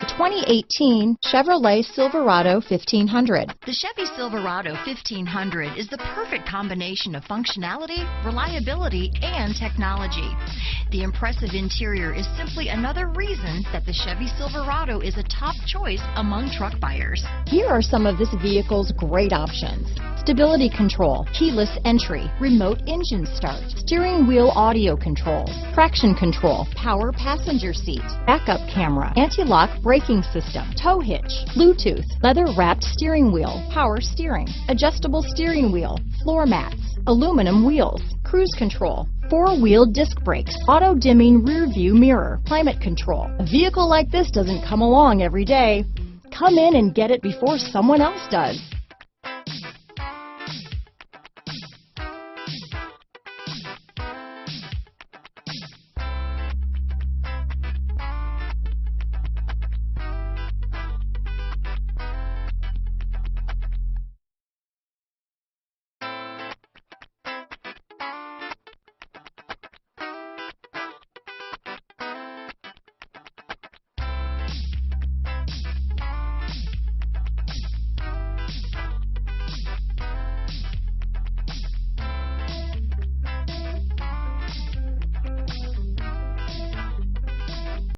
2018 Chevrolet Silverado 1500. The Chevy Silverado 1500 is the perfect combination of functionality, reliability, and technology. The impressive interior is simply another reason that the Chevy Silverado is a top choice among truck buyers. Here are some of this vehicle's great options: stability control, keyless entry, remote engine start, steering wheel audio controls, traction control, power passenger seat, backup camera, anti-lock braking system, tow hitch, Bluetooth, leather-wrapped steering wheel, power steering, adjustable steering wheel, floor mats, aluminum wheels, cruise control, four-wheel disc brakes, auto-dimming rear-view mirror, climate control. A vehicle like this doesn't come along every day. Come in and get it before someone else does.